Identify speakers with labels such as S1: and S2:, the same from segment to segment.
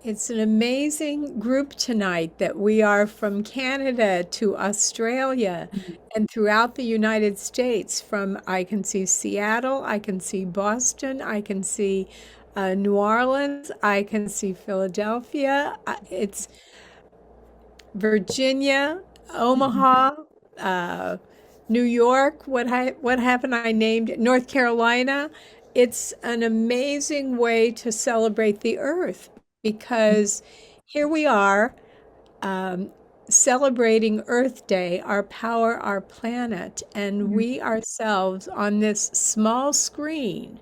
S1: It's an amazing group tonight that we are from Canada to Australia and throughout the United States. I can see Seattle, I can see Boston, I can see New Orleans, I can see Philadelphia. It's Virginia, Omaha, uh, New York. What happened? I named it North Carolina. It's an amazing way to celebrate the earth because here we are um, celebrating Earth Day, our power, our planet, and we ourselves on this small screen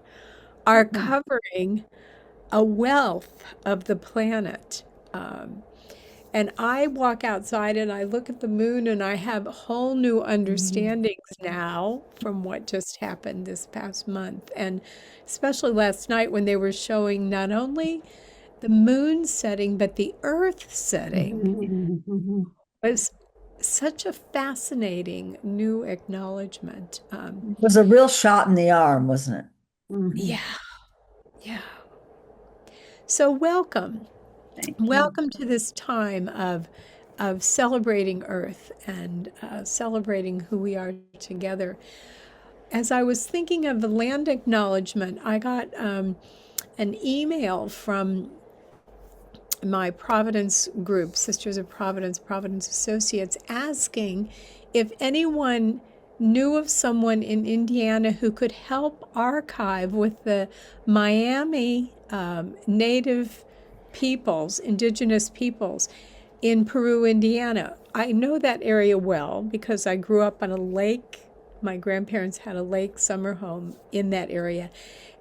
S1: are covering a wealth of the planet. Um, and I walk outside and I look at the moon and I have whole new understandings now from what just happened this past month. And especially last night when they were showing not only the moon setting, but the earth setting. It was such a fascinating new acknowledgement.
S2: It was a real shot in the arm, wasn't it?
S1: Yeah, yeah. So welcome.
S2: Thank you.
S1: Welcome to this time of celebrating Earth and celebrating who we are together. As I was thinking of the land acknowledgement, I got an email from my Providence group, Sisters of Providence, Providence Associates, asking if anyone knew of someone in Indiana who could help archive with the Miami Native peoples, indigenous peoples in Peru, Indiana. I know that area well because I grew up on a lake. My grandparents had a lake summer home in that area.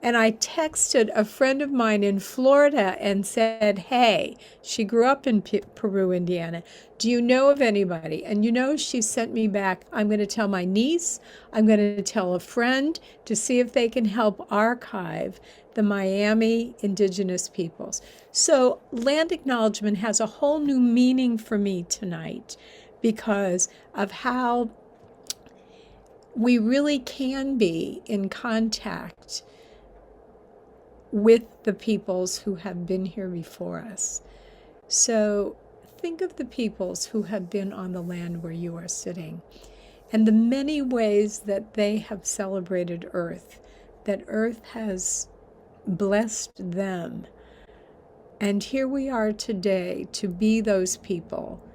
S1: And I texted a friend of mine in Florida and said, hey, she grew up in Peru, Indiana. Do you know of anybody? And she sent me back, I'm going to tell my niece, I'm going to tell a friend to see if they can help archive the Miami indigenous peoples. So land acknowledgement has a whole new meaning for me tonight because of how we really can be in contact with the peoples who have been here before us. So think of the peoples who have been on the land where you are sitting and the many ways that they have celebrated Earth, that Earth has blessed them. And here we are today to be those people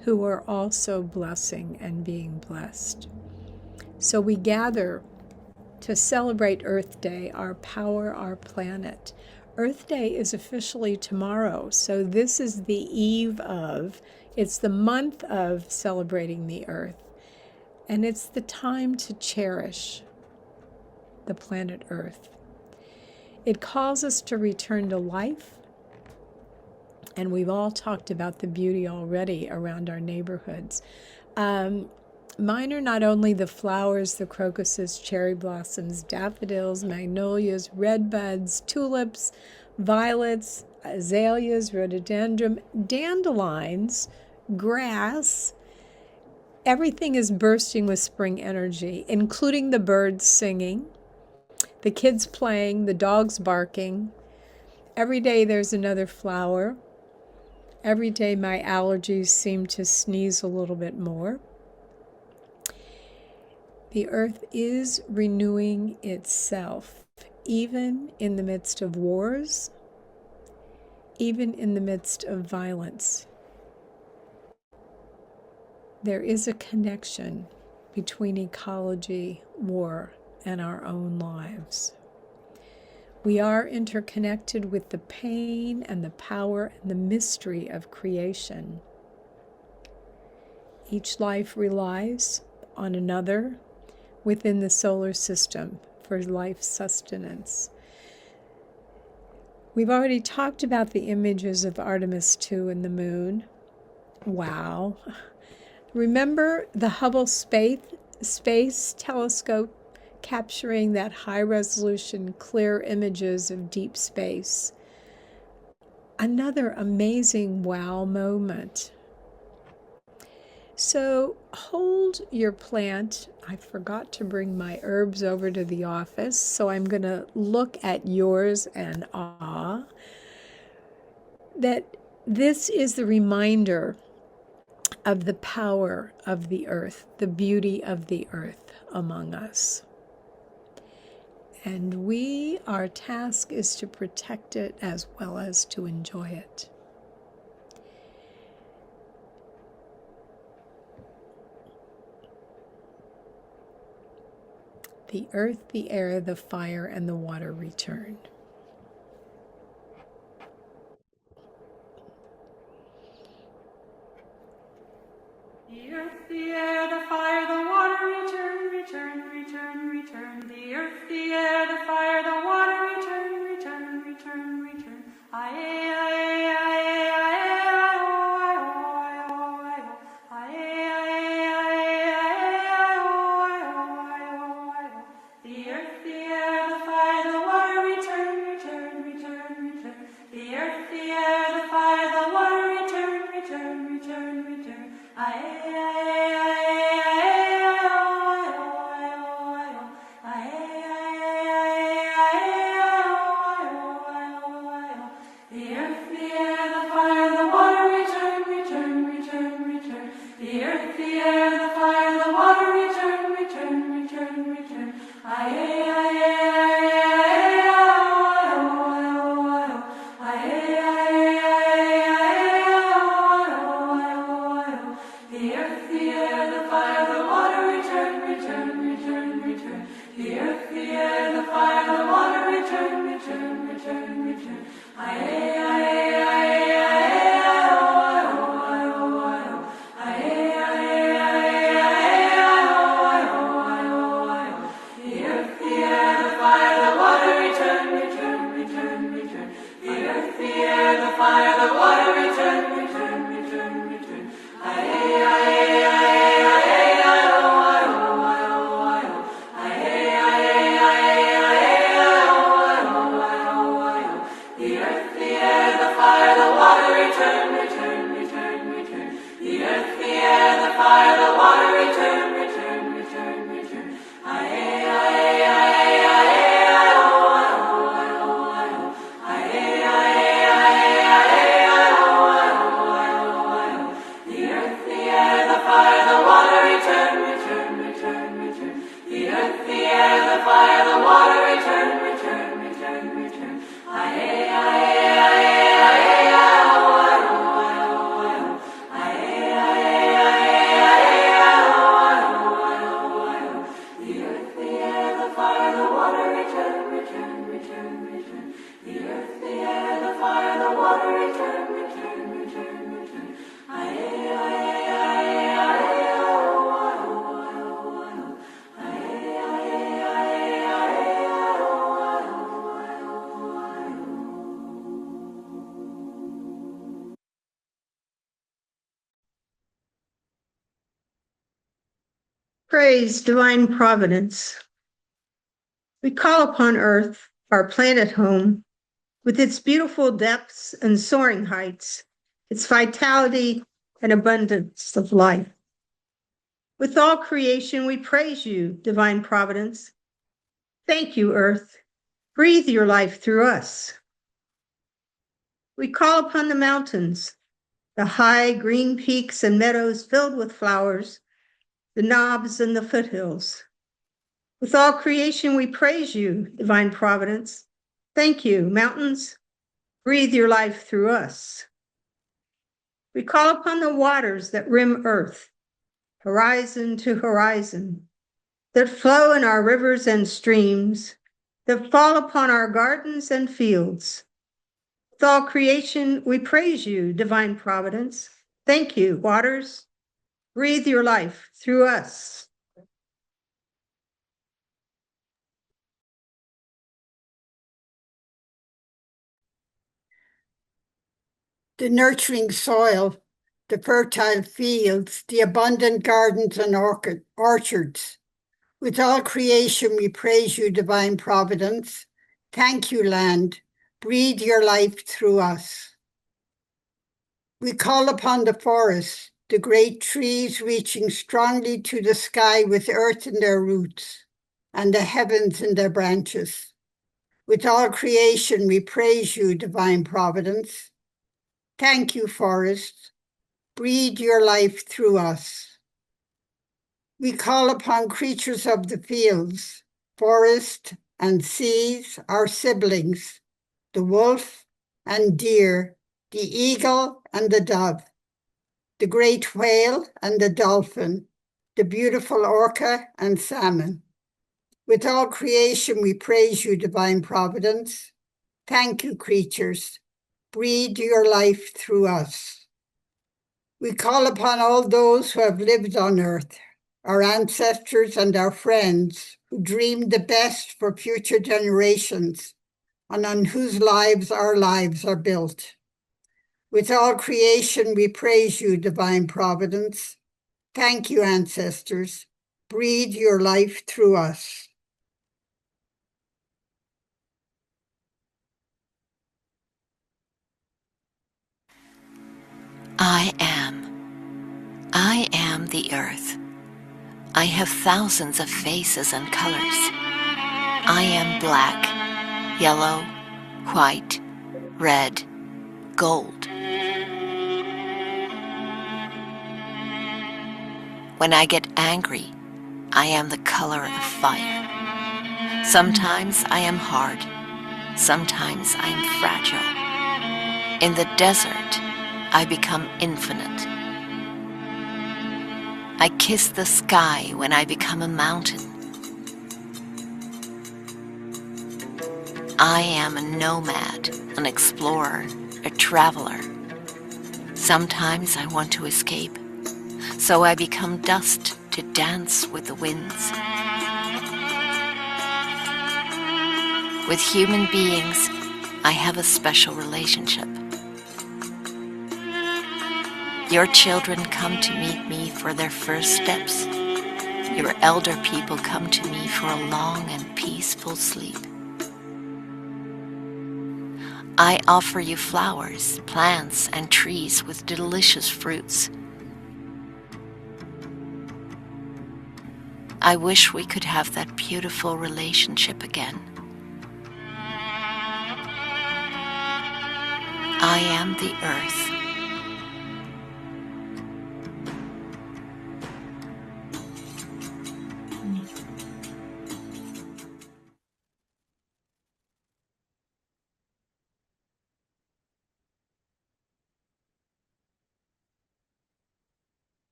S1: who are also blessing and being blessed. So we gather to celebrate Earth Day, our power, our planet. Earth Day is officially tomorrow, so this is the eve of, it's the month of celebrating the Earth, and it's the time to cherish the planet Earth. It calls us to return to life, and we've all talked about the beauty already around our neighborhoods. Mine are not only the flowers, the crocuses, cherry blossoms, daffodils, magnolias, redbuds, tulips, violets, azaleas, rhododendron, dandelions, grass. Everything is bursting with spring energy, including the birds singing, the kids playing, the dogs barking. Every day there's another flower. Every day my allergies seem to sneeze a little bit more. The earth is renewing itself, even in the midst of wars, even in the midst of violence. There is a connection between ecology, war, and our own lives. We are interconnected with the pain and the power and the mystery of creation. Each life relies on another within the solar system for life sustenance. We've already talked about the images of Artemis II and the moon. Wow. Remember the Hubble Space Telescope capturing that high-resolution, clear images of deep space? Another amazing wow moment. So hold your plant. I forgot to bring my herbs over to the office, so I'm going to look at yours and awe. that this is the reminder of the power of the earth, the beauty of the earth among us. And our task is to protect it as well as to enjoy it. The earth, the air, the fire, and the water return.
S3: The earth, the air, the fire, the water return, return, return, return. The earth, the air, the fire, the water return, return, return, return. Aye, aye, aye, aye, aye, aye, aye, aye, aye, aye, aye. The earth, the air, the fire, the water return, return, return, return. The earth, the air, the fire, the water return, return, return, return. Aye.
S4: Praise divine providence. We call upon Earth, our planet home, with its beautiful depths and soaring heights, its vitality and abundance of life. With all creation, we praise you, divine providence. Thank you, Earth. Breathe your life through us. We call upon the mountains, the high green peaks and meadows filled with flowers, the knobs and the foothills. With all creation, we praise you, divine providence. Thank you, mountains. Breathe your life through us. We call upon the waters that rim earth, horizon to horizon, that flow in our rivers and streams, that fall upon our gardens and fields. With all creation, we praise you, divine providence. Thank you, waters. Breathe your life through us.
S5: The nurturing soil, the fertile fields, the abundant gardens and orchards. With all creation, we praise you, divine providence. Thank you, land. Breathe your life through us. We call upon the forests, the great trees reaching strongly to the sky with earth in their roots and the heavens in their branches. With all creation, we praise you, divine providence. Thank you, forest. Breathe your life through us. We call upon creatures of the fields, forest and seas, our siblings, the wolf and deer, the eagle and the dove, the great whale and the dolphin, the beautiful orca and salmon. With all creation, we praise you, divine providence. Thank you, creatures. Breathe your life through us. We call upon all those who have lived on earth, our ancestors and our friends who dreamed the best for future generations and on whose lives our lives are built. With all creation, we praise you, divine providence. Thank you, ancestors. Breathe your life through us.
S6: I am. I am the earth. I have thousands of faces and colors. I am black, yellow, white, red, gold. When I get angry, I am the color of fire. Sometimes I am hard. Sometimes I am fragile. In the desert, I become infinite. I kiss the sky when I become a mountain. I am a nomad, an explorer, a traveler. Sometimes I want to escape, so I become dust to dance with the winds. With human beings, I have a special relationship. Your children come to meet me for their first steps. Your elder people come to me for a long and peaceful sleep. I offer you flowers, plants, and trees with delicious fruits. I wish we could have that beautiful relationship again. I am the earth.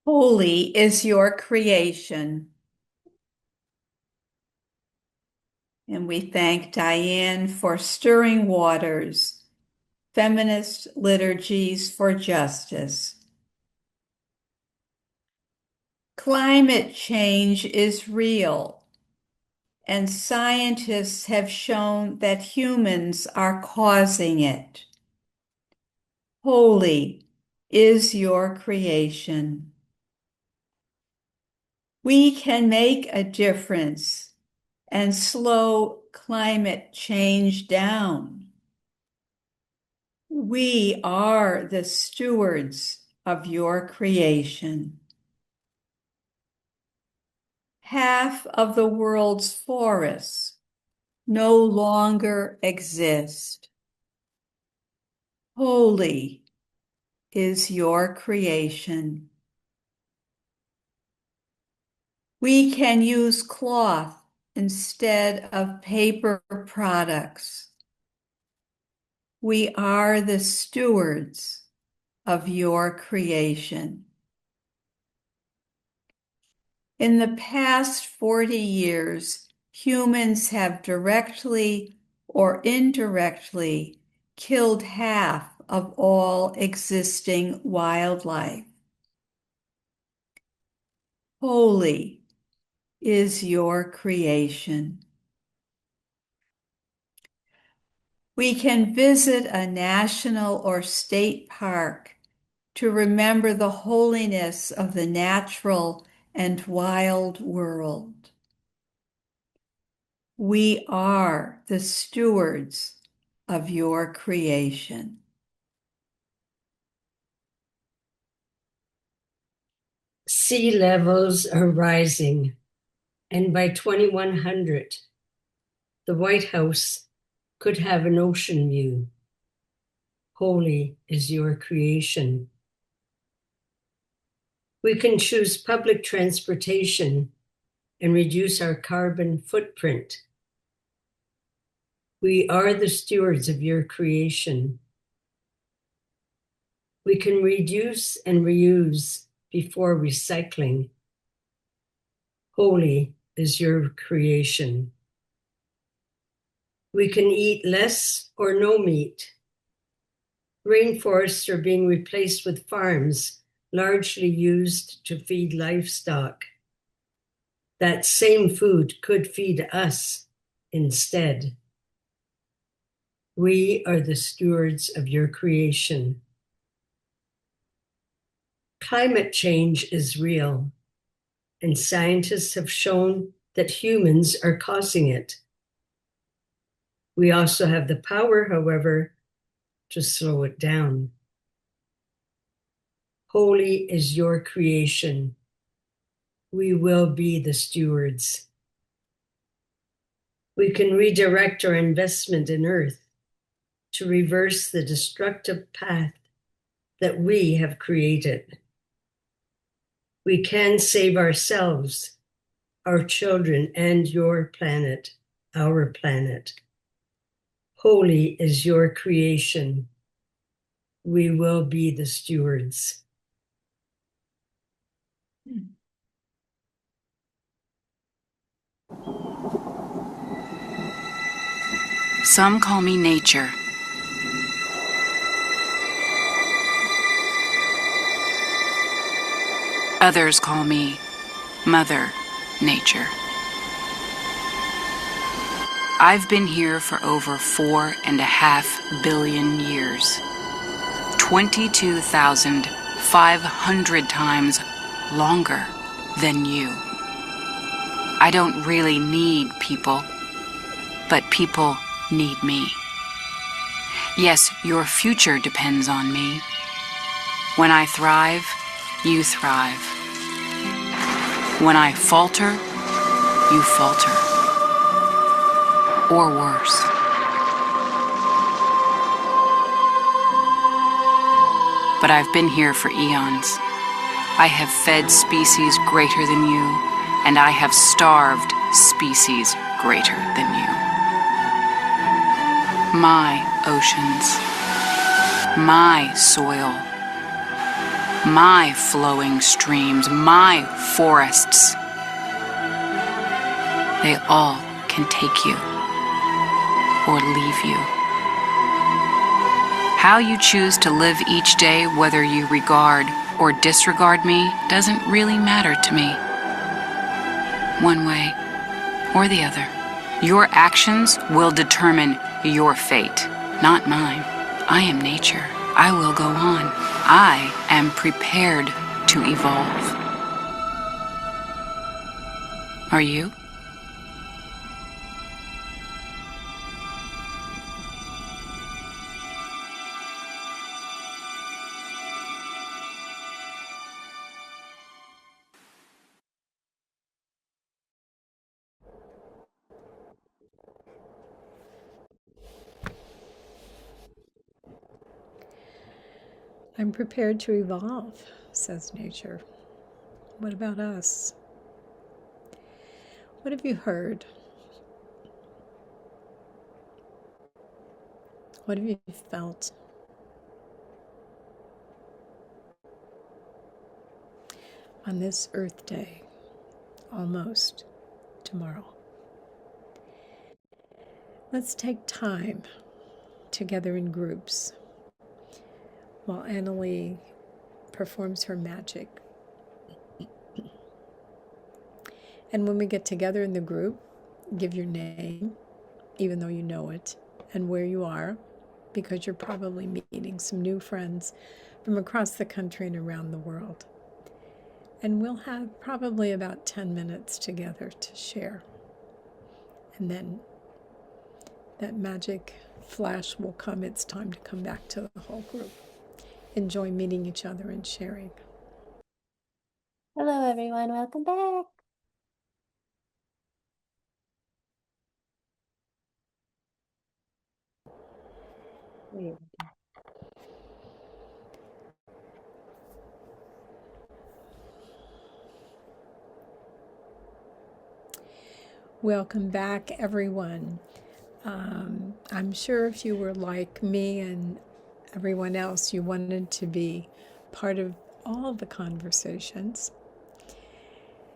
S7: Holy is your creation. And we thank Diane for Stirring Waters, Feminist Liturgies for Justice. Climate change is real, and scientists have shown that humans are causing it. Holy is your creation. We can make a difference and slow climate change down. We are the stewards of your creation. Half of the world's forests no longer exist. Holy is your creation. We can use cloth instead of paper products. We are the stewards of your creation. In the past 40 years, humans have directly or indirectly killed half of all existing wildlife. Holy is your creation. We can visit a national or state park to remember the holiness of the natural and wild world. We are the stewards of your creation.
S8: Sea levels are rising, and by 2100, the White House could have an ocean view. Holy is your creation. We can choose public transportation and reduce our carbon footprint. We are the stewards of your creation. We can reduce and reuse before recycling. Holy is your creation. We can eat less or no meat. Rainforests are being replaced with farms largely used to feed livestock. That same food could feed us instead. We are the stewards of your creation. Climate change is real, and scientists have shown that humans are causing it. We also have the power, however, to slow it down. Holy is your creation. We will be the stewards. We can redirect our investment in Earth to reverse the destructive path that we have created. We can save ourselves, our children, and your planet, our planet. Holy is your creation. We will be the stewards.
S9: Some call me nature. Others call me Mother Nature. I've been here for over 4.5 billion years. 22,500 times longer than you. I don't really need people, but people need me. Yes, your future depends on me. When I thrive, you thrive. When I falter, you falter. Or worse. But I've been here for eons. I have fed species greater than you, and I have starved species greater than you. My oceans, my soil, my flowing streams, my forests, they all can take you or leave you. How you choose to live each day, whether you regard or disregard me, doesn't really matter to me. One way or the other. Your actions will determine your fate, not mine. I am nature. I will go on. I am prepared to evolve. Are you?
S1: I'm prepared to evolve, says nature. What about us? What have you heard? What have you felt? On this Earth Day, almost tomorrow. Let's take time together in groups while Annalie performs her magic. And when we get together in the group, give your name, even though you know it, and where you are, because you're probably meeting some new friends from across the country and around the world. And we'll have probably about 10 minutes together to share. And then that magic flash will come. It's time to come back to the whole group. Enjoy meeting each other and sharing.
S10: Hello, everyone. Welcome back.
S1: Welcome back, everyone. I'm sure if you were like me and everyone else, you wanted to be part of all the conversations,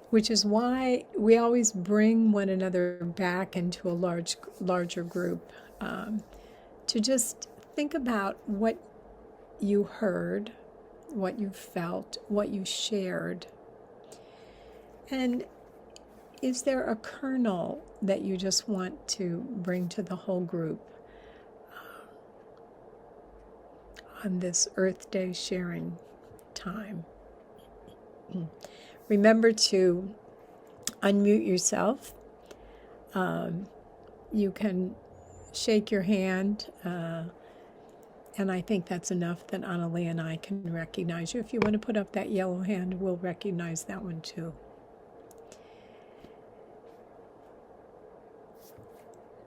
S1: which is why we always bring one another back into a larger group, to just think about what you heard, what you felt, what you shared. And is there a kernel that you just want to bring to the whole group on this Earth Day sharing time? Remember to unmute yourself. You can shake your hand, and I think that's enough that Annalie and I can recognize you. If you want to put up that yellow hand, we'll recognize that one too.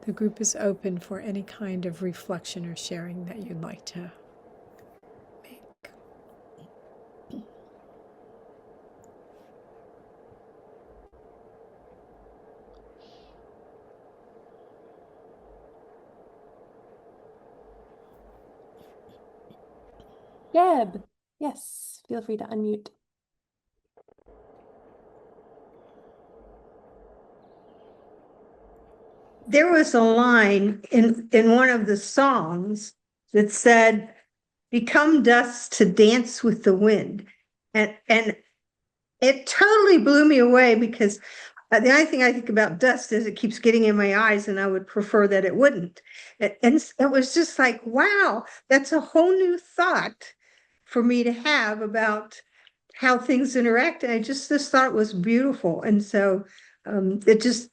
S1: The group is open for any kind of reflection or sharing that you'd like to make.
S10: Deb, yes, feel free to unmute.
S4: There was a line in one of the songs that said, "Become dust to dance with the wind." And it totally blew me away because the only thing I think about dust is it keeps getting in my eyes, and I would prefer that it wouldn't. And it was just like, wow, that's a whole new thought for me to have about how things interact. And I just thought it was beautiful. And so it just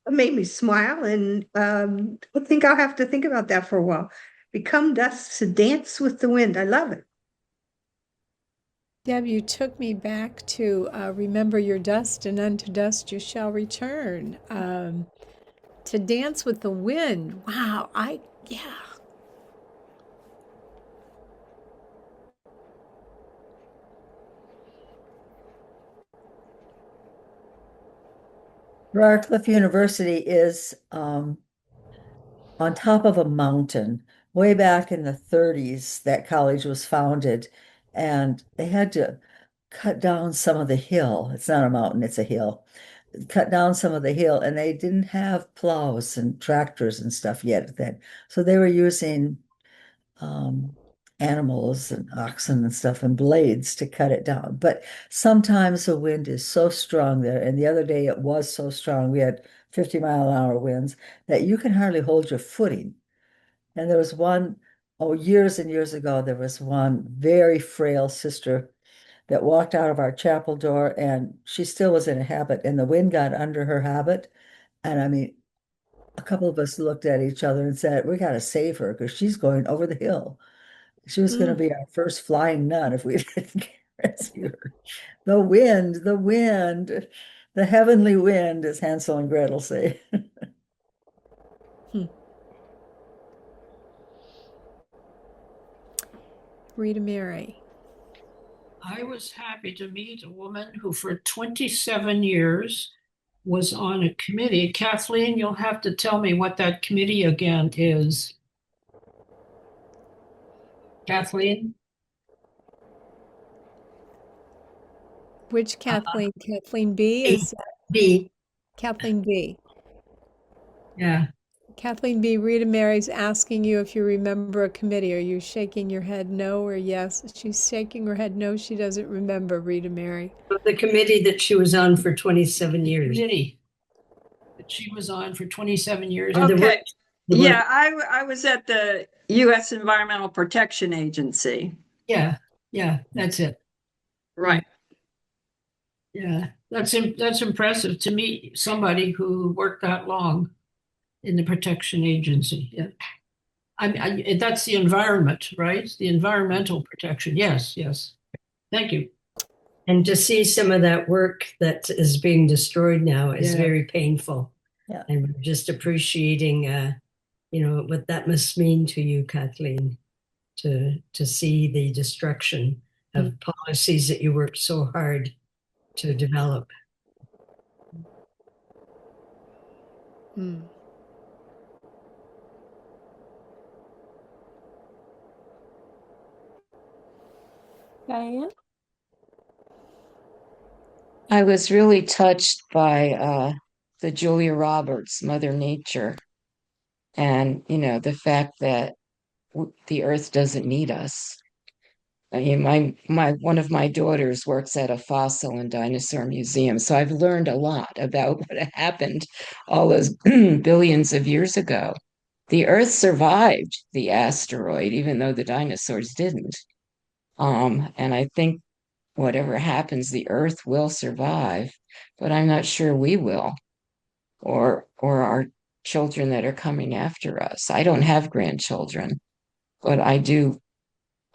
S4: made me smile. And I think I'll have to think about that for a while. Become dust to dance with the wind. I love it.
S1: Deb, you took me back to remember your dust, and unto dust you shall return. To dance with the wind. Wow, yeah.
S2: Radcliffe University is on top of a mountain. Way back in the 30s, that college was founded, and they had to cut down some of the hill. It's not a mountain, it's a hill. Cut down some of the hill, and they didn't have plows and tractors and stuff yet then. So they were using animals and oxen and stuff and blades to cut it down. But sometimes the wind is so strong there, and the other day it was so strong, we had 50-mile-an-hour winds that you can hardly hold your footing. And there was one, oh, years and years ago, there was one very frail sister that walked out of our chapel door, and she still was in a habit, and the wind got under her habit. And I mean, a couple of us looked at each other and said, we got to save her because she's going over the hill. She was going to be our first flying nun if we didn't rescue her. The wind, the heavenly wind, as Hansel and Gretel say.
S1: Rita Mary.
S11: I was happy to meet a woman who for 27 years was on a committee. Kathleen, you'll have to tell me what that committee again is. Kathleen?
S1: Which Kathleen? Kathleen B is
S8: B.
S1: Kathleen B.
S11: Yeah.
S1: Kathleen B. Rita Mary's asking you if you remember a committee. Are you shaking your head no or yes? She's shaking her head no, she doesn't remember, Rita Mary.
S8: The committee that she was on for 27 years.
S11: Committee that she was on for 27 years.
S12: Okay. Yeah, I was at the U.S. Environmental Protection Agency.
S11: Yeah, that's it.
S12: Right.
S11: Yeah, that's impressive to meet somebody who worked that long in the protection agency. Yeah. That's the environment, right? The environmental protection. Yes. Thank you.
S8: And to see some of that work that is being destroyed now is very painful.
S2: Yeah.
S8: And we're just appreciating, what that must mean to you, Kathleen, to see the destruction of policies that you worked so hard to develop.
S1: Mm.
S10: Diane?
S13: I was really touched by the Julia Roberts, Mother Nature, and the fact that the Earth doesn't need us. I mean, my one of my daughters works at a fossil and dinosaur museum, so I've learned a lot about what happened all those billions of years ago. The Earth survived the asteroid, even though the dinosaurs didn't. And I think whatever happens, the Earth will survive, but I'm not sure we will, or our children that are coming after us. I don't have grandchildren, but I do.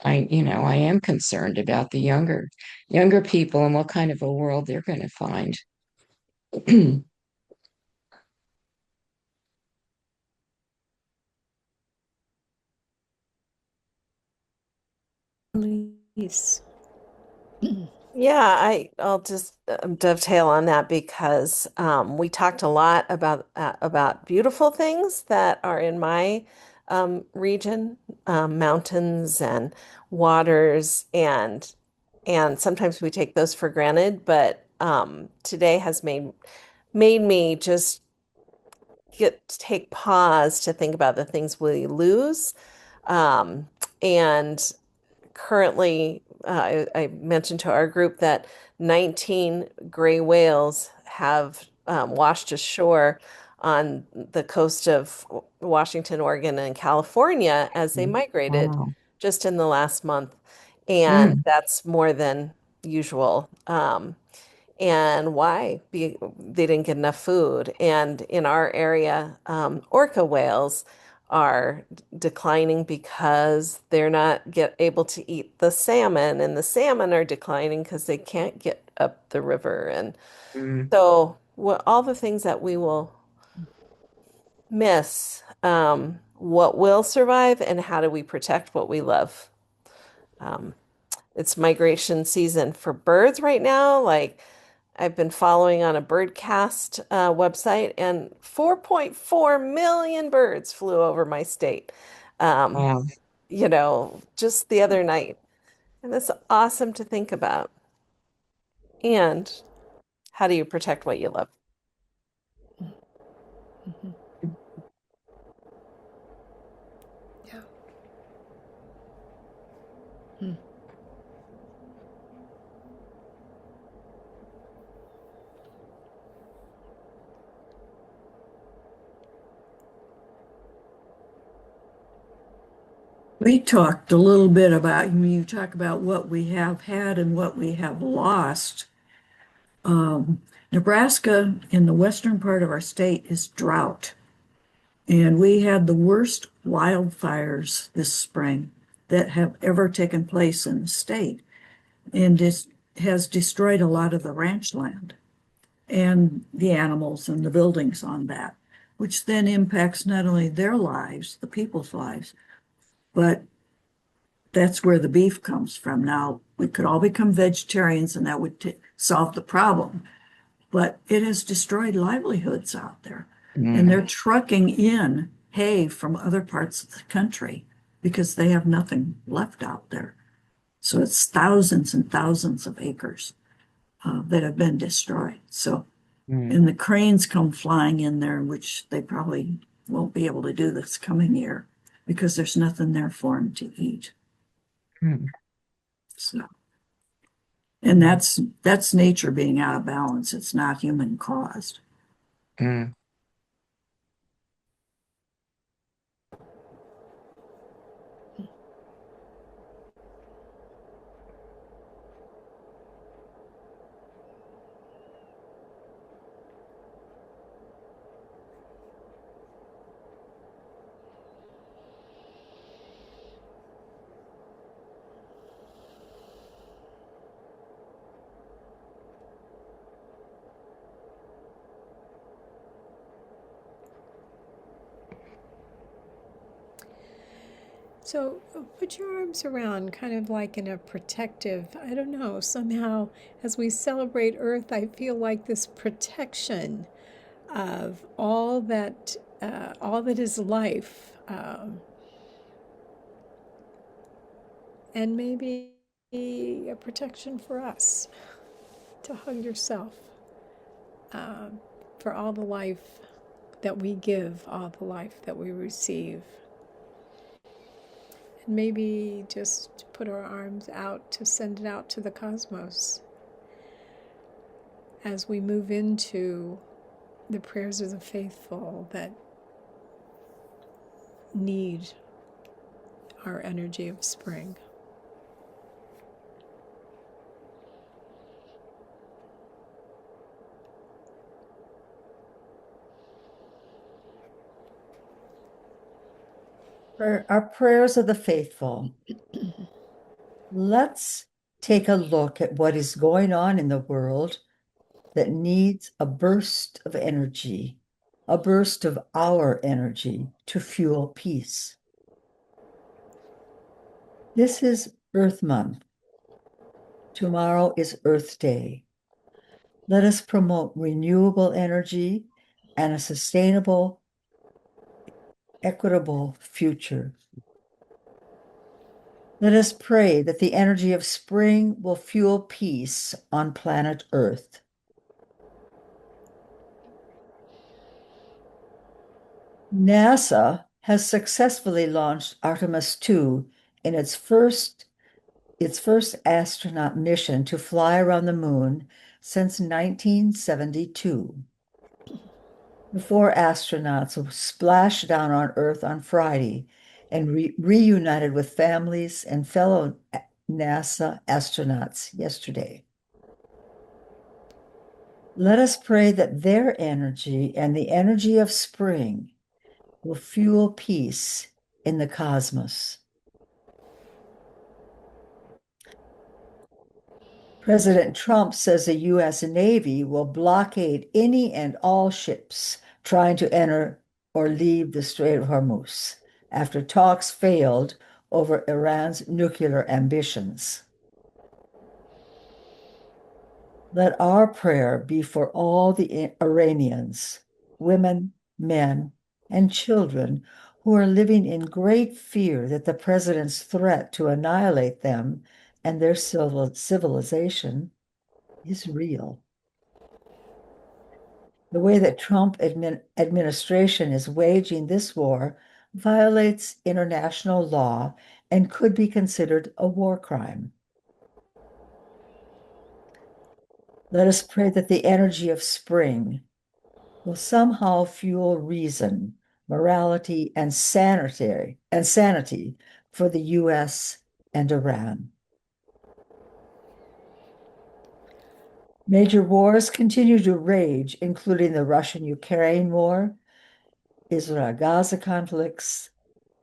S13: I am concerned about the younger people and what kind of a world they're going to find.
S1: Elise.
S10: Yeah, I'll just dovetail on that because we talked a lot about beautiful things that are in my region, mountains and waters, and sometimes we take those for granted. But today has made me just take pause to think about the things we lose. And currently, I mentioned to our group that 19 gray whales have washed ashore on the coast of Washington, Oregon, and California as they migrated
S13: Wow.
S10: just in the last month. And
S13: Mm,
S10: that's more than usual. And why? They didn't get enough food. And in our area, orca whales are declining because they're not get able to eat the salmon, and the salmon are declining because they can't get up the river. And
S13: mm,
S10: so, all the things that we will miss, what will survive, and how do we protect what we love? Um, it's migration season for birds right now. Like I've been following on a birdcast website, and 4.4 million birds flew over my state, um,
S13: wow.
S10: just the other night. And that's awesome to think about. And how do you protect what you love?
S1: Mhm. Yeah. Mm.
S2: We talked a little bit about, when you talk about what we have had and what we have lost. Nebraska, in the western part of our state, is drought. And we had the worst wildfires this spring that have ever taken place in the state. And it has destroyed a lot of the ranch land and the animals and the buildings on that, which then impacts not only their lives, the people's lives, but that's where the beef comes from. Now, we could all become vegetarians and that would solve the problem, but it has destroyed livelihoods out there. And
S13: Mm,
S2: they're trucking in hay from other parts of the country because they have nothing left out there. So it's thousands and thousands of acres that have been destroyed. So,
S13: mm,
S2: and the cranes come flying in there, which they probably won't be able to do this coming year because there's nothing there for them to eat.
S13: mm,
S2: So, and that's nature being out of balance. It's not human caused.
S13: mm.
S1: So put your arms around, kind of like in a protective, I don't know, somehow as we celebrate Earth, I feel like this protection of all that is life, and maybe a protection for us to hug yourself, for all the life that we give, all the life that we receive. And maybe just put our arms out to send it out to the cosmos as we move into the prayers of the faithful that need our energy of spring.
S2: For our prayers of the faithful, let's take a look at what is going on in the world that needs a burst of energy, a burst of our energy to fuel peace. This is Earth Month. Tomorrow is Earth Day. Let us promote renewable energy and a sustainable, equitable future. Let us pray that the energy of spring will fuel peace on planet Earth. NASA has successfully launched Artemis 2 in its first astronaut mission to fly around the moon since 1972. The 4 astronauts splashed down on Earth on Friday and reunited with families and fellow NASA astronauts yesterday. Let us pray that their energy and the energy of spring will fuel peace in the cosmos. President Trump says the U.S. Navy will blockade any and all ships trying to enter or leave the Strait of Hormuz after talks failed over Iran's nuclear ambitions. Let our prayer be for all the Iranians, women, men, and children who are living in great fear that the president's threat to annihilate them and their civilization is real. The way that Trump administration is waging this war violates international law and could be considered a war crime. Let us pray that the energy of spring will somehow fuel reason, morality, and sanity for the U.S. and Iran. Major wars continue to rage, including the Russian-Ukraine war, Israel-Gaza conflicts,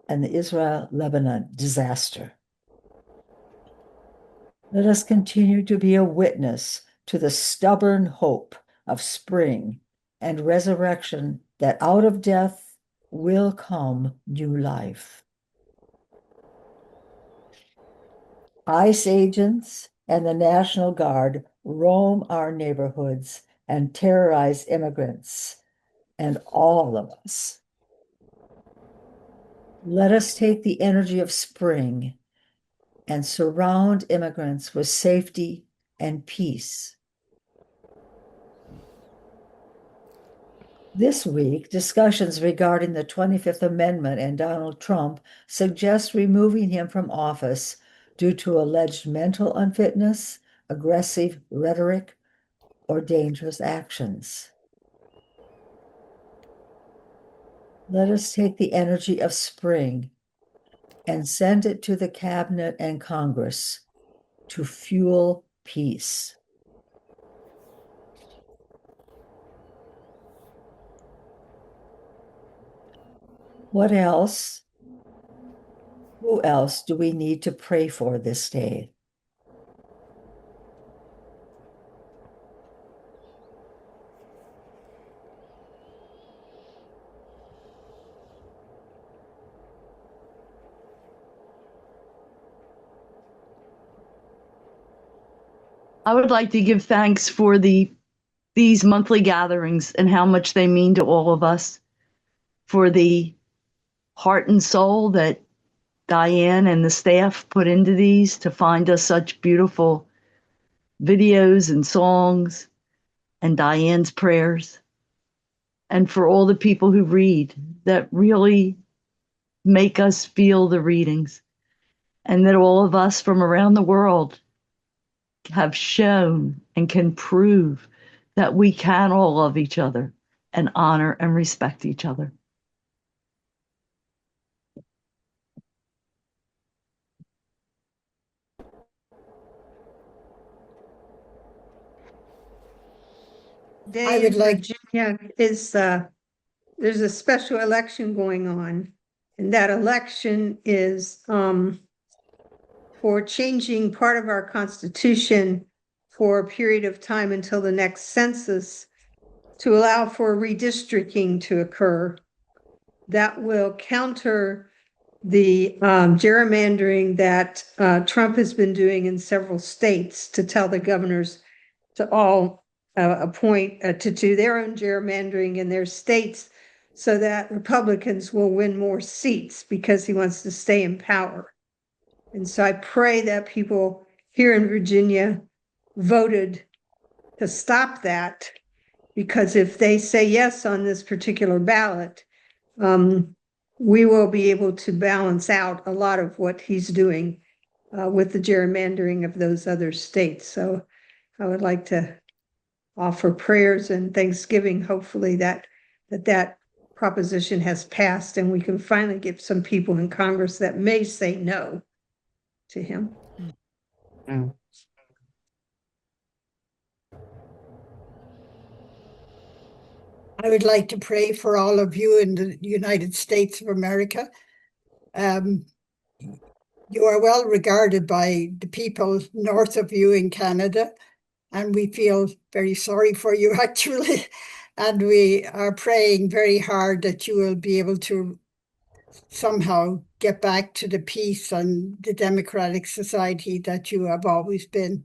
S2: and the Israel-Lebanon disaster. Let us continue to be a witness to the stubborn hope of spring and resurrection that out of death will come new life. ICE agents and the National Guard roam our neighborhoods and terrorize immigrants and all of us. Let us take the energy of spring and surround immigrants with safety and peace. This week, discussions regarding the 25th Amendment and Donald Trump suggest removing him from office due to alleged mental unfitness, aggressive rhetoric, or dangerous actions. Let us take the energy of spring and send it to the cabinet and Congress to fuel peace. What else? Who else do we need to pray for this day?
S14: I would like to give thanks for the these monthly gatherings and how much they mean to all of us, for the heart and soul that Diane and the staff put into these to find us such beautiful videos and songs, and Diane's prayers, and for all the people who read that really make us feel the readings, and that all of us from around the world have shown and can prove that we can all love each other and honor and respect each other.
S4: Today in Virginia is there's a special election going on, and that election is for changing part of our constitution for a period of time until the next census to allow for redistricting to occur. That will counter the gerrymandering that Trump has been doing in several states to tell the governors to all appoint to do their own gerrymandering in their states so that Republicans will win more seats because he wants to stay in power. And so I pray that people here in Virginia voted to stop that, because if they say yes on this particular ballot, we will be able to balance out a lot of what he's doing with the gerrymandering of those other states. So I would like to offer prayers and thanksgiving, hopefully that proposition has passed and we can finally get some people in Congress that may say no to him.
S2: Mm.
S5: I would like to pray for all of you in the United States of America. You are well regarded by the people north of you in Canada, and we feel very sorry for you, actually. And we are praying very hard that you will be able to somehow get back to the peace and the democratic society that you have always been.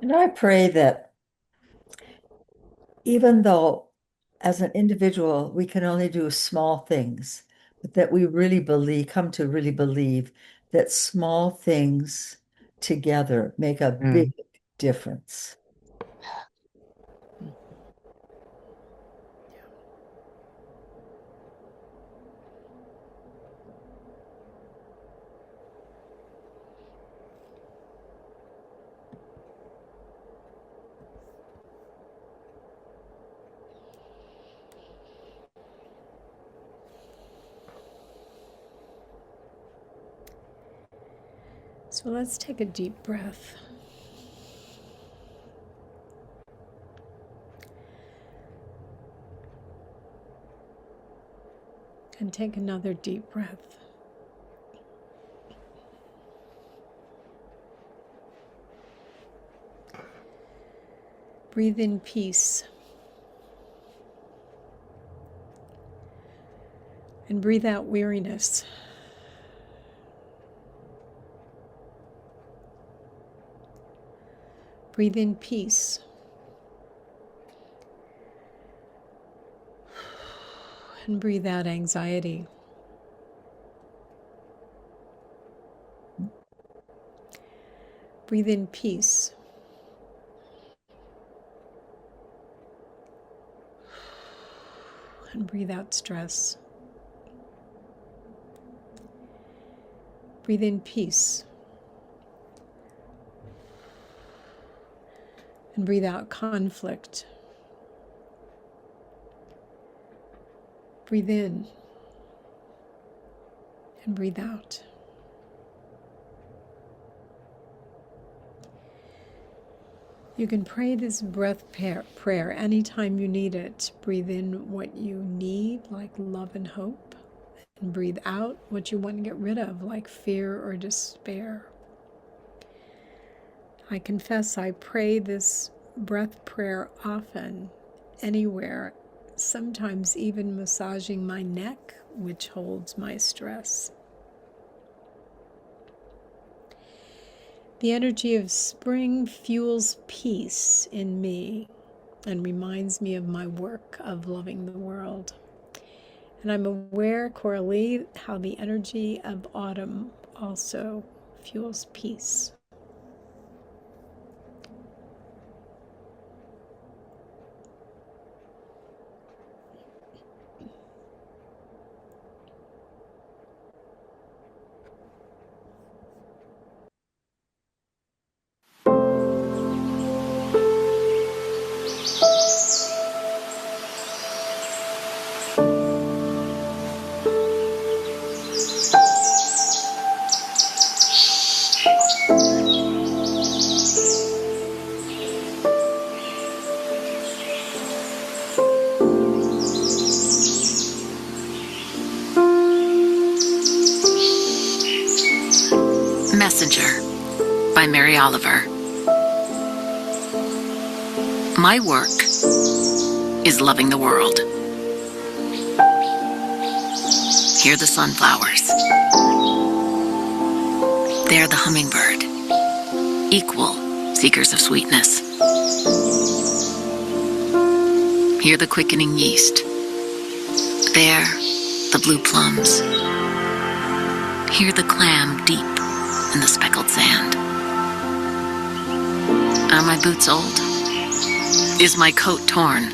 S2: And I pray that even though as an individual we can only do small things, but that we really come to really believe that small things together make a big difference.
S1: So let's take a deep breath. And take another deep breath. Breathe in peace. And breathe out weariness. Breathe in peace. And breathe out anxiety. Breathe in peace. And breathe out stress. Breathe in peace. And breathe out conflict. Breathe in. And breathe out. You can pray this breath prayer anytime you need it. Breathe in what you need, like love and hope, and breathe out what you want to get rid of, like fear or despair. I confess I pray this breath prayer often, anywhere, sometimes even massaging my neck, which holds my stress. The energy of spring fuels peace in me and reminds me of my work of loving the world. And I'm aware, Coralie, how the energy of autumn also fuels peace.
S9: Messenger by Mary Oliver. My work is loving the world. Hear the sunflowers. They're the hummingbird, equal seekers of sweetness. Hear the quickening yeast. There, the blue plums. Hear the clam deep in the speckled sand. Are my boots old? Is my coat torn?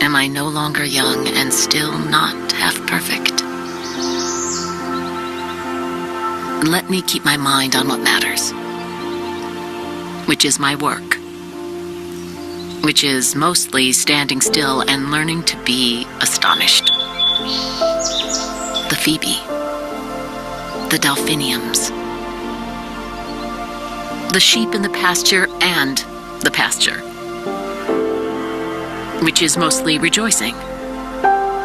S9: Am I no longer young and still not half perfect? Let me keep my mind on what matters, which is my work, which is mostly standing still and learning to be astonished. The phoebe, the delphiniums, the sheep in the pasture and the pasture, which is mostly rejoicing,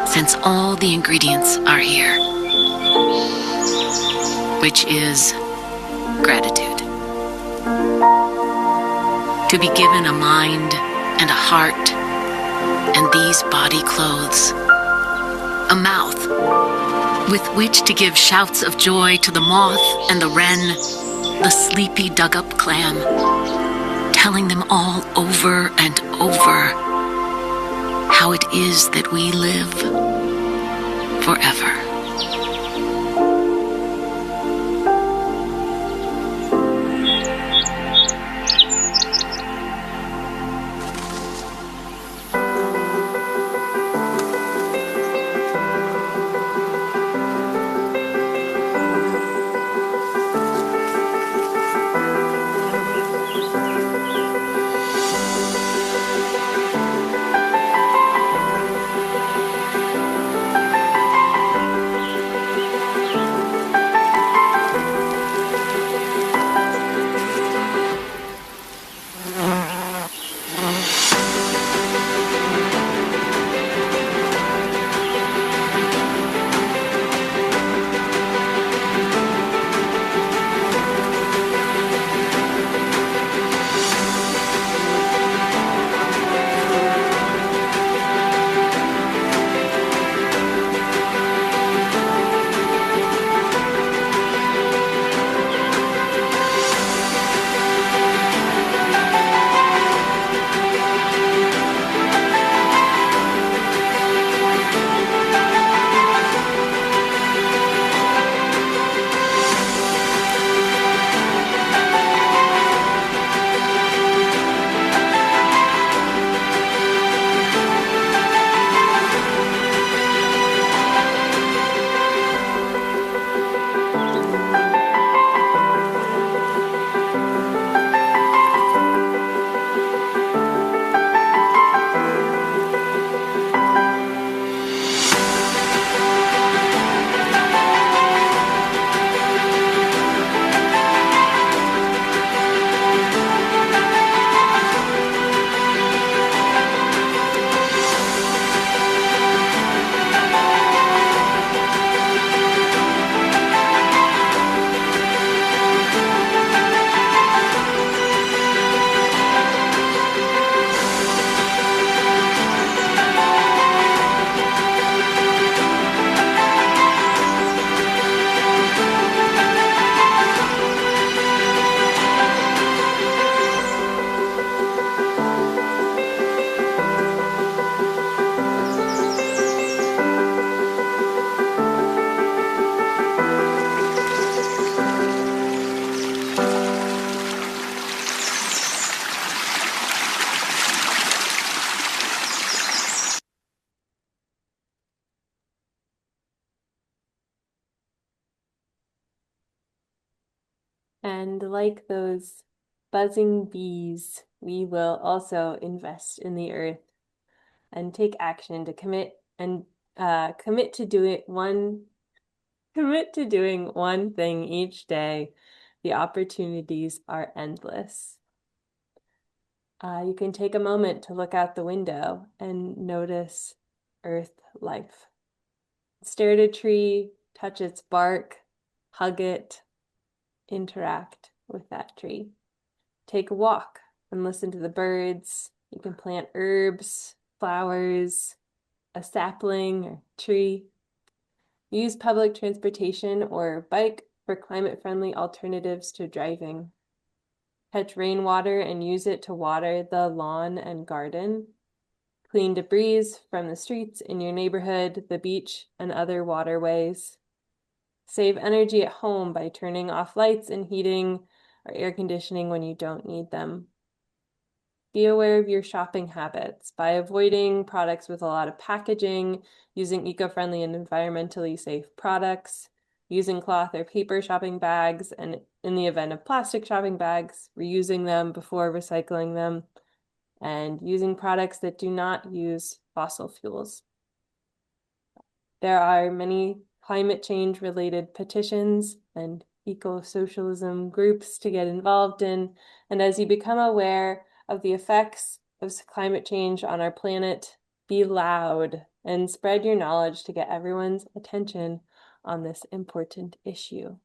S9: since all the ingredients are here, which is gratitude. To be given a mind and a heart and these body clothes, a mouth with which to give shouts of joy to the moth and the wren, the sleepy dug-up clam, telling them all over and over how it is that we live forever.
S15: And like those buzzing bees, we will also invest in the earth and take action to commit to doing one thing each day. The opportunities are endless. You can take a moment to look out the window and notice earth life. Stare at a tree, touch its bark, hug it, interact with that tree. Take a walk and listen to the birds. You can plant herbs, flowers, a sapling or tree. Use public transportation or bike for climate-friendly alternatives to driving. Catch rainwater and use it to water the lawn and garden. Clean debris from the streets in your neighborhood, the beach, and other waterways. Save energy at home by turning off lights and heating or air conditioning when you don't need them. Be aware of your shopping habits by avoiding products with a lot of packaging, using eco-friendly and environmentally safe products, using cloth or paper shopping bags, and in the event of plastic shopping bags, reusing them before recycling them, and using products that do not use fossil fuels. There are many climate change related petitions and eco-socialism groups to get involved in, and as you become aware of the effects of climate change on our planet, be loud and spread your knowledge to get everyone's attention on this important issue.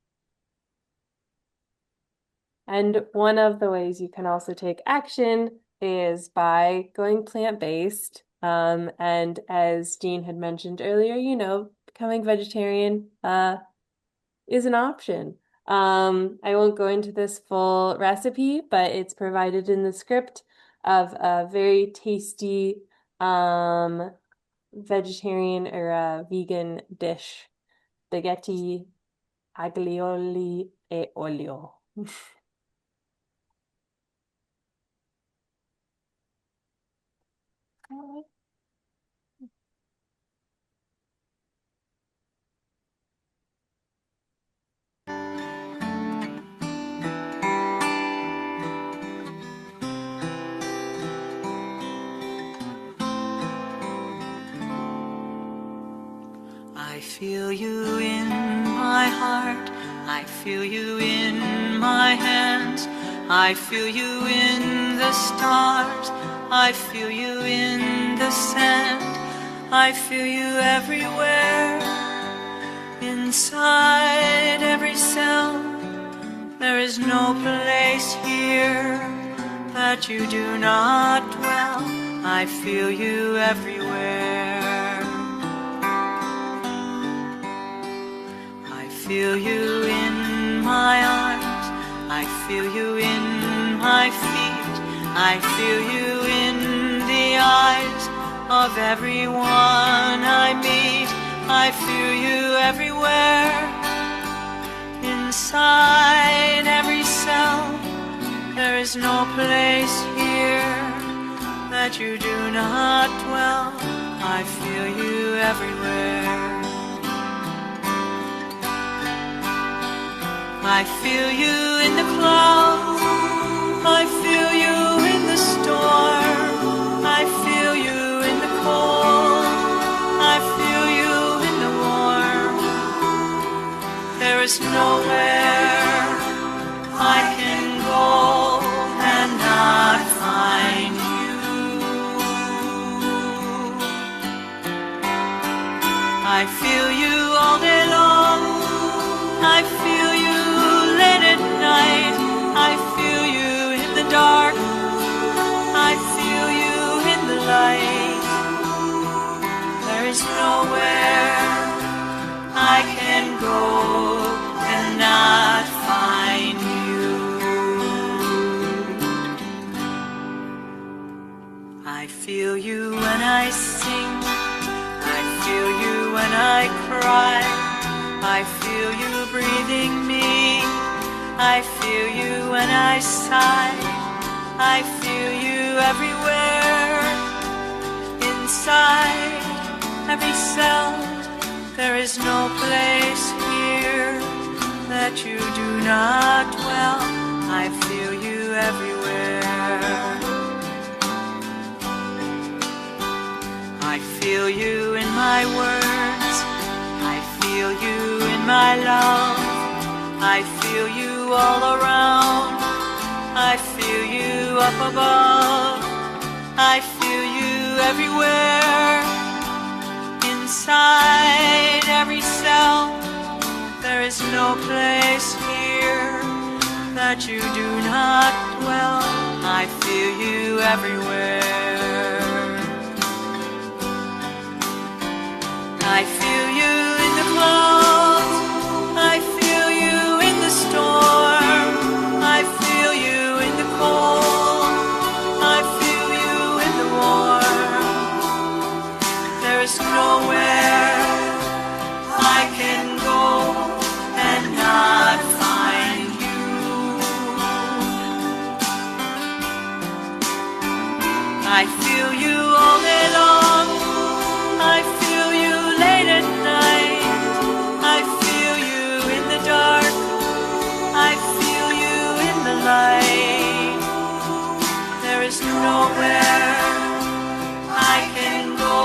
S15: And one of the ways you can also take action is by going plant-based. And as Jean had mentioned earlier, becoming vegetarian is an option. I won't go into this full recipe, but it's provided in the script of a very tasty vegetarian or vegan dish, spaghetti aglioli e olio.
S16: I feel you in my heart, I feel you in my hands, I feel you in the stars, I feel you in the sand, I feel you everywhere, inside every cell. There is no place here that you do not dwell, I feel you everywhere. I feel you in my arms, I feel you in my feet, I feel you in the eyes of everyone I meet, I feel you everywhere, inside every cell. There is no place here that you do not dwell, I feel you everywhere. I feel you in the clouds, I feel you in the storm, I feel you in the cold, I feel you in the warm. There is nowhere I can go and not find you. I feel you all day long, I feel you late at night, I feel you in the dark, I feel you in the light. There is nowhere I can go and not find you. I feel you when I sing, I feel you when I cry, I feel you breathing me, I feel you when I sigh, I feel you everywhere, inside every cell. There is no place here that you do not dwell. I feel you everywhere. I feel you in my words. I feel you in my love. I feel you all around. I feel you up above. I feel you everywhere. Inside every cell, there is no place here that you do not dwell. I feel you everywhere. I feel you in the clouds. I feel you in the storm. I feel you in the cold. I feel you in the warm. There is nowhere I can go and not find you. I feel you all day long. I feel you late at night. I feel you in the dark. I feel you in the light. There is nowhere I can go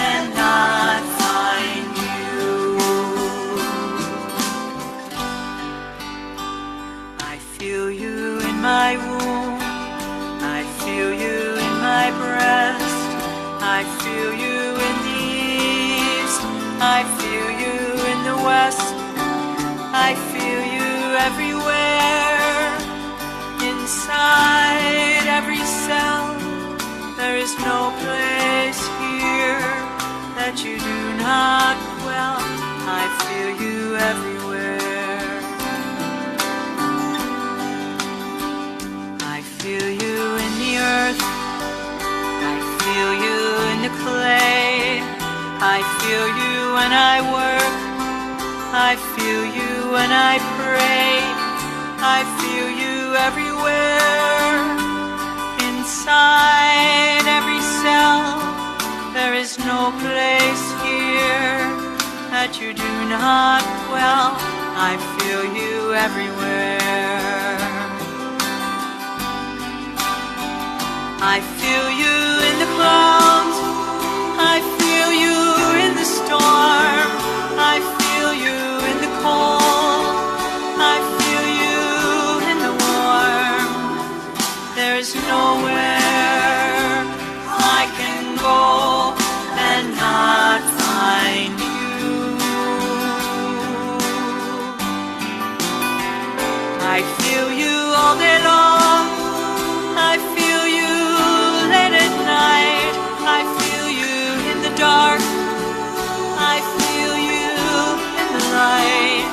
S16: and not find you. I feel you in my womb. I feel you in my breast. I feel you in the east. I feel you in the west. I feel you everywhere. Inside every cell, there is no place here that you do not dwell. I feel you everywhere. I feel you in the earth. I feel you in the clay. I feel you when I work. I feel you when I pray. I feel you everywhere. Inside every cell, there is no place here that you do not dwell. I feel you everywhere. I feel you in the clouds. I feel you in the storm. I feel you in the cold. I feel you in the warm. There's nowhere I can go and not find you. I feel you all day long. I feel you late at night. I feel you in the dark. I feel you in the light.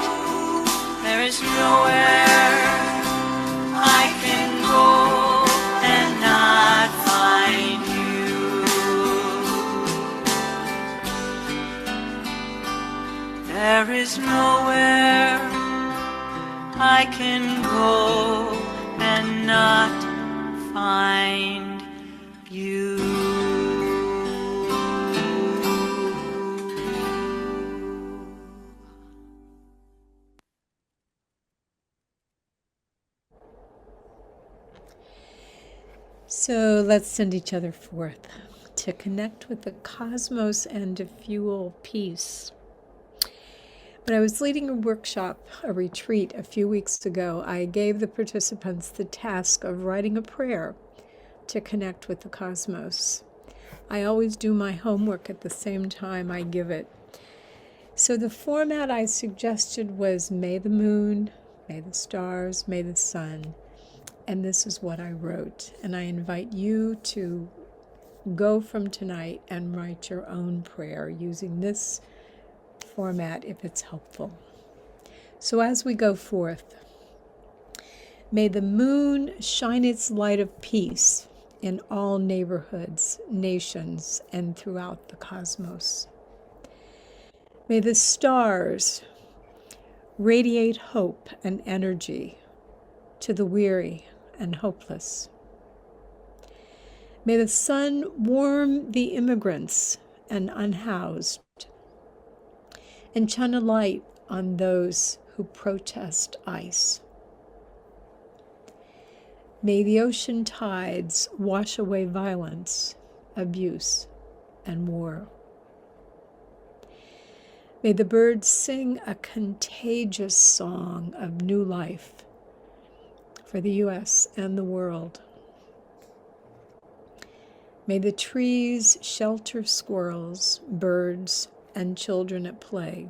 S16: There is nowhere I can go and not find you. There is nowhere I can go and not find you.
S1: So let's send each other forth to connect with the cosmos and to fuel peace. When I was leading a workshop, a retreat a few weeks ago, I gave the participants the task of writing a prayer to connect with the cosmos. I always do my homework at the same time I give it. So the format I suggested was may the moon, may the stars, may the sun. And this is what I wrote. And I invite you to go from tonight and write your own prayer using this format if it's helpful. So as we go forth, may the moon shine its light of peace in all neighborhoods, nations, and throughout the cosmos. May the stars radiate hope and energy to the weary and hopeless. May the sun warm the immigrants and unhoused and shine a light on those who protest ice. May the ocean tides wash away violence, abuse, and war. May the birds sing a contagious song of new life for the U.S. and the world. May the trees shelter squirrels, birds, and children at play.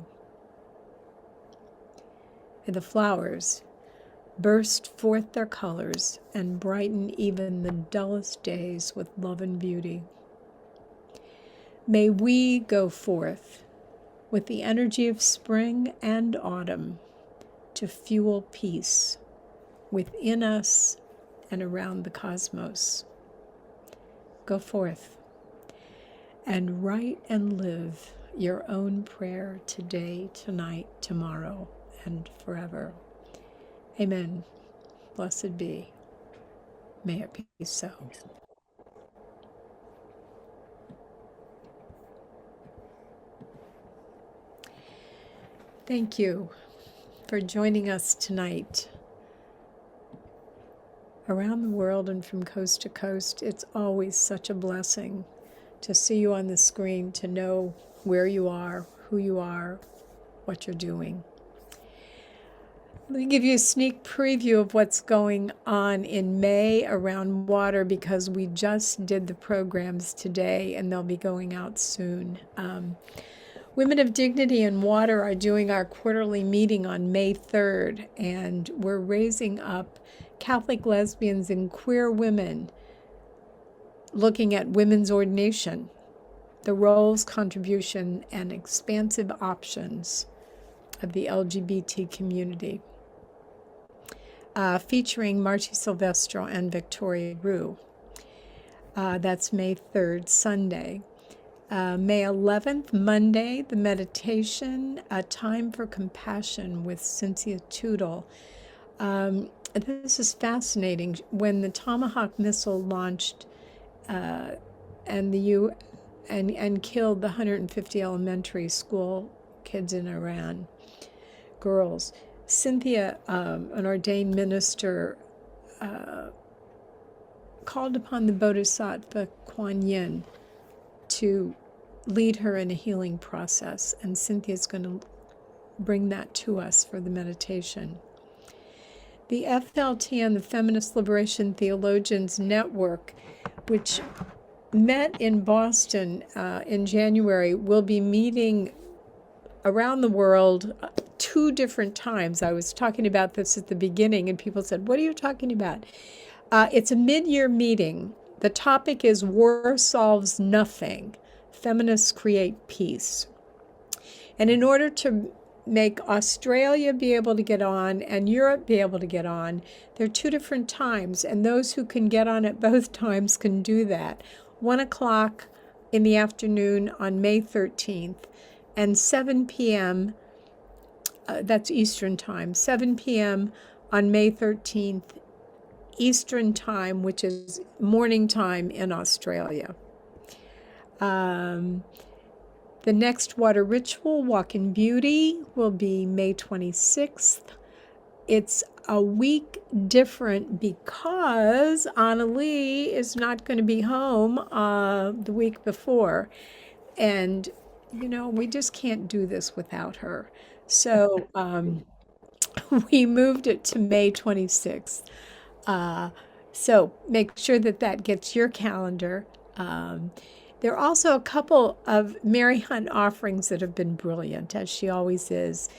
S1: May the flowers burst forth their colors and brighten even the dullest days with love and beauty. May we go forth with the energy of spring and autumn to fuel peace within us and around the cosmos. Go forth and write and live your own prayer today, tonight, tomorrow, and forever. Amen. Blessed be. May it be so. Thank you for joining us tonight. Around the world and from coast to coast, it's always such a blessing to see you on the screen, to know where you are, who you are, what you're doing. Let me give you a sneak preview of what's going on in May around water, because we just did the programs today and they'll be going out soon. Women of Dignity and Water are doing our quarterly meeting on May 3rd, and we're raising up Catholic lesbians and queer women looking at women's ordination, the roles, contribution, and expansive options of the LGBT community, featuring Marci Silvestro and Victoria Rue. That's May 3rd, Sunday. May 11th, Monday, the meditation, A Time for Compassion with Cynthia Tootle. This is fascinating. When the Tomahawk missile launched and killed the 150 elementary school kids in Iran, girls, Cynthia, an ordained minister, called upon the Bodhisattva Kuan Yin to lead her in a healing process, and Cynthia's going to bring that to us for the meditation. The FLTN, the Feminist Liberation Theologians Network, which met in Boston in January, will be meeting around the world 2 different times. I was talking about this at the beginning, and people said, "What are you talking about?" It's a mid-year meeting. The topic is War Solves Nothing. Feminists Create Peace. And in order to make Australia be able to get on and Europe be able to get on, there are 2 different times, and those who can get on at both times can do that. 1 o'clock in the afternoon on May 13th and 7 p.m., that's Eastern Time, 7 p.m. on May 13th, Eastern Time, which is morning time in Australia. The next Water Ritual, Walk in Beauty, will be May 26th. It's a week different because Anna Lee is not going to be home the week before. And, we just can't do this without her. So we moved it to May 26th. So make sure that gets your calendar. There are also a couple of Mary Hunt offerings that have been brilliant, as she always is.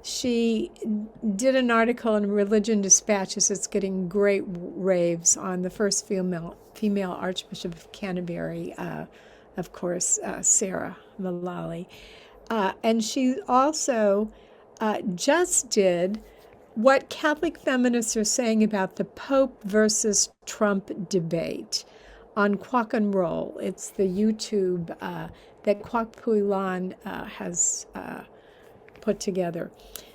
S1: She did an article in Religion Dispatches that's getting great raves on the first female Archbishop of Canterbury, of course, Sarah Mullally. And she also just did what Catholic feminists are saying about the Pope versus Trump debate on Kwak and Roll. It's the YouTube that Kwak Puilan has put together.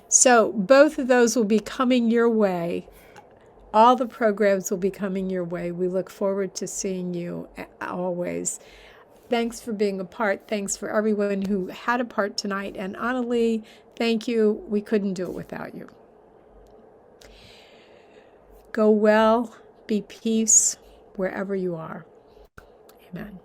S1: So both of those will be coming your way. All the programs will be coming your way. We look forward to seeing you always. thanks for being a part. Thanks for everyone who had a part tonight. And Annalie, thank you. We couldn't do it without you. Go well, be peace wherever you are. Amen.